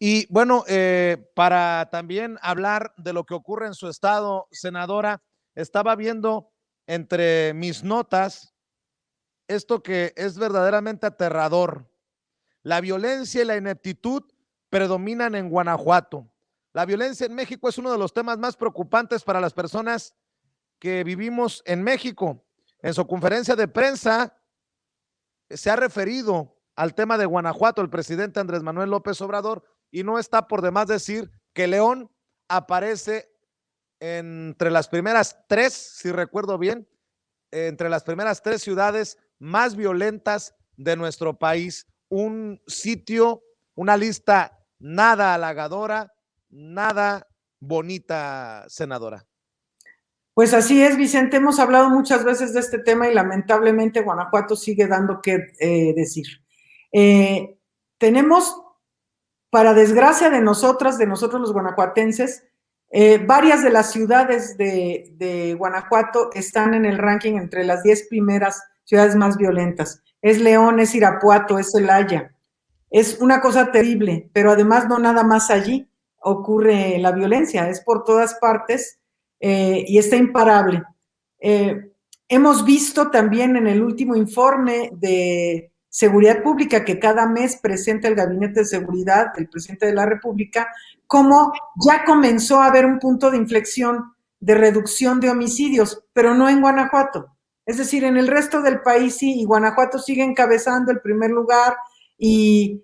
Y bueno, para también hablar de lo que ocurre en su estado, senadora, estaba viendo entre mis notas esto que es verdaderamente aterrador. La violencia y la ineptitud predominan en Guanajuato. La violencia en México es uno de los temas más preocupantes para las personas que vivimos en México. En su conferencia de prensa se ha referido al tema de Guanajuato el presidente Andrés Manuel López Obrador, y no está por demás decir que León aparece entre las primeras tres, si recuerdo bien, entre las primeras tres ciudades más violentas de nuestro país. Un sitio, una lista nada halagadora, nada bonita, senadora. Pues así es, Vicente, hemos hablado muchas veces de este tema y lamentablemente Guanajuato sigue dando que decir. Tenemos, para desgracia de nosotros los guanajuatenses, varias de las ciudades de Guanajuato están en el ranking entre las 10 primeras ciudades más violentas. Es León, es Irapuato, es Celaya. Es una cosa terrible, pero además no nada más allí ocurre la violencia, es por todas partes y está imparable. Hemos visto también en el último informe de seguridad pública que cada mes presenta el Gabinete de Seguridad del Presidente de la República, cómo ya comenzó a haber un punto de inflexión de reducción de homicidios, pero no en Guanajuato. Es decir, en el resto del país sí, y Guanajuato sigue encabezando el primer lugar y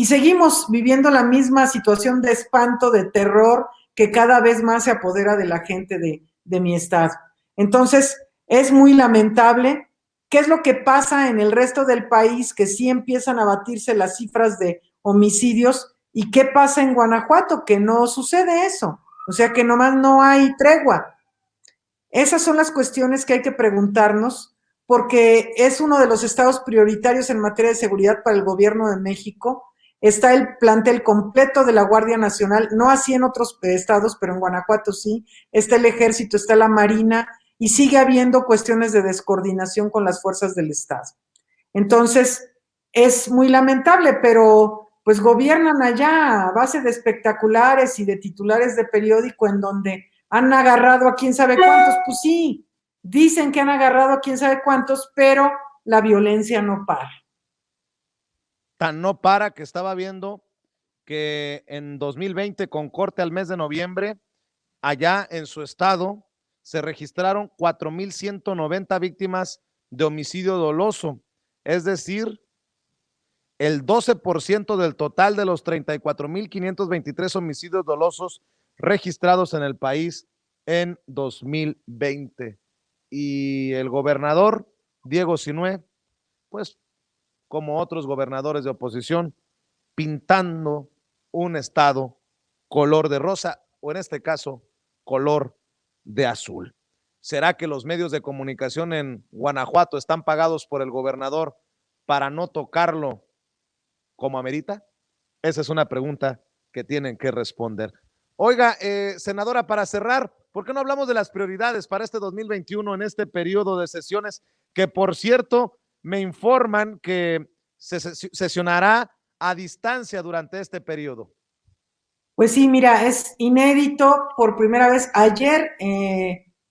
seguimos viviendo la misma situación de espanto, de terror, que cada vez más se apodera de la gente de mi estado. Entonces, es muy lamentable. ¿Qué es lo que pasa en el resto del país? Que sí empiezan a batirse las cifras de homicidios. ¿Y qué pasa en Guanajuato? Que no sucede eso. O sea, que nomás no hay tregua. Esas son las cuestiones que hay que preguntarnos, porque es uno de los estados prioritarios en materia de seguridad para el gobierno de México. Está el plantel completo de la Guardia Nacional, no así en otros estados, pero en Guanajuato sí. Está el Ejército, está la Marina, y sigue habiendo cuestiones de descoordinación con las fuerzas del Estado. Entonces, es muy lamentable, pero pues gobiernan allá a base de espectaculares y de titulares de periódico en donde han agarrado a quién sabe cuántos. Pues sí, dicen que han agarrado a quién sabe cuántos, pero la violencia no para. Tan no para que estaba viendo que en 2020, con corte al mes de noviembre, allá en su estado se registraron 4,190 víctimas de homicidio doloso, es decir, el 12% del total de los 34,523 homicidios dolosos registrados en el país en 2020. Y el gobernador Diego Sinue, pues como otros gobernadores de oposición, pintando un estado color de rosa, o en este caso, color de azul. ¿Será que los medios de comunicación en Guanajuato están pagados por el gobernador para no tocarlo como amerita? Esa es una pregunta que tienen que responder. Oiga, senadora, para cerrar, ¿por qué no hablamos de las prioridades para este 2021 en este periodo de sesiones? Que por cierto, me informan que se sesionará a distancia durante este periodo. Pues sí, mira, es inédito. Por primera vez ayer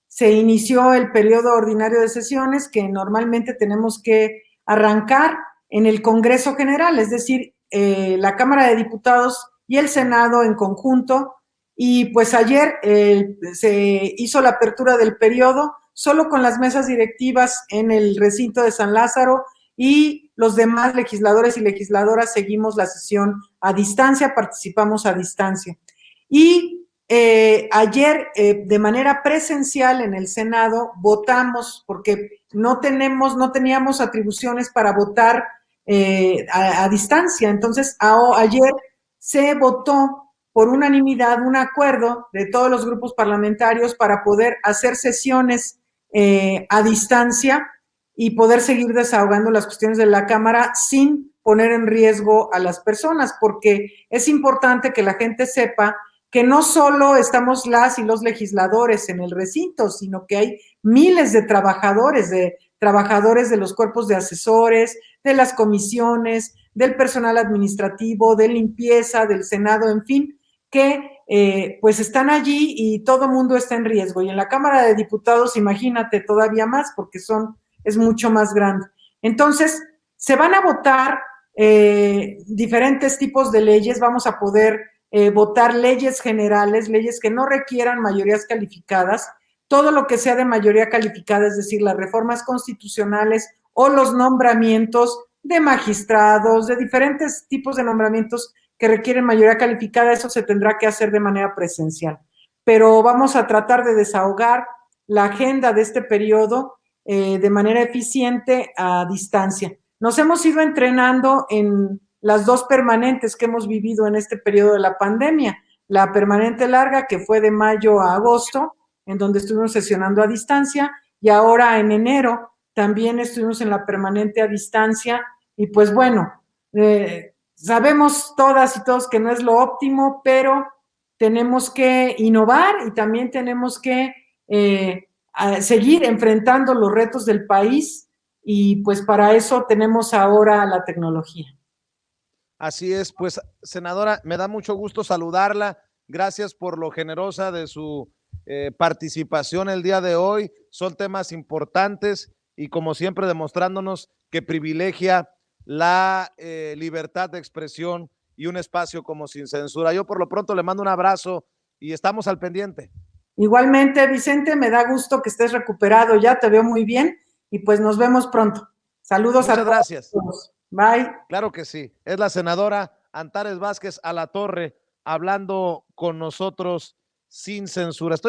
se inició el periodo ordinario de sesiones que normalmente tenemos que arrancar en el Congreso General, es decir, la Cámara de Diputados y el Senado en conjunto. Y pues ayer se hizo la apertura del periodo solo con las mesas directivas en el recinto de San Lázaro, y los demás legisladores y legisladoras seguimos la sesión a distancia, participamos a distancia. Y ayer, de manera presencial en el Senado, votamos, porque no teníamos atribuciones para votar a distancia. Entonces, ayer se votó por unanimidad un acuerdo de todos los grupos parlamentarios para poder hacer sesiones a distancia y poder seguir desahogando las cuestiones de la Cámara sin poner en riesgo a las personas, porque es importante que la gente sepa que no solo estamos las y los legisladores en el recinto, sino que hay miles de trabajadores de los cuerpos de asesores, de las comisiones, del personal administrativo, de limpieza, del Senado, en fin, que pues están allí y todo mundo está en riesgo. Y en la Cámara de Diputados, imagínate todavía más, porque es mucho más grande. Entonces, se van a votar diferentes tipos de leyes, vamos a poder votar leyes generales, leyes que no requieran mayorías calificadas, todo lo que sea de mayoría calificada, es decir, las reformas constitucionales o los nombramientos de magistrados, de diferentes tipos de nombramientos que requieren mayoría calificada, eso se tendrá que hacer de manera presencial. Pero vamos a tratar de desahogar la agenda de este periodo de manera eficiente a distancia. Nos hemos ido entrenando en las dos permanentes que hemos vivido en este periodo de la pandemia. La permanente larga, que fue de mayo a agosto, en donde estuvimos sesionando a distancia, y ahora en enero también estuvimos en la permanente a distancia, y pues bueno, sabemos todas y todos que no es lo óptimo, pero tenemos que innovar y también tenemos que seguir enfrentando los retos del país, y pues para eso tenemos ahora la tecnología. Así es, pues senadora, me da mucho gusto saludarla. Gracias por lo generosa de su participación el día de hoy. Son temas importantes y como siempre demostrándonos que privilegia la libertad de expresión y un espacio como Sin Censura. Yo por lo pronto le mando un abrazo y estamos al pendiente. Igualmente, Vicente, me da gusto que estés recuperado ya, te veo muy bien y pues nos vemos pronto. Saludos a Muchas gracias. todos. Bye. Claro que sí. Es la senadora Antares Vázquez Alatorre hablando con nosotros sin censura. Estoy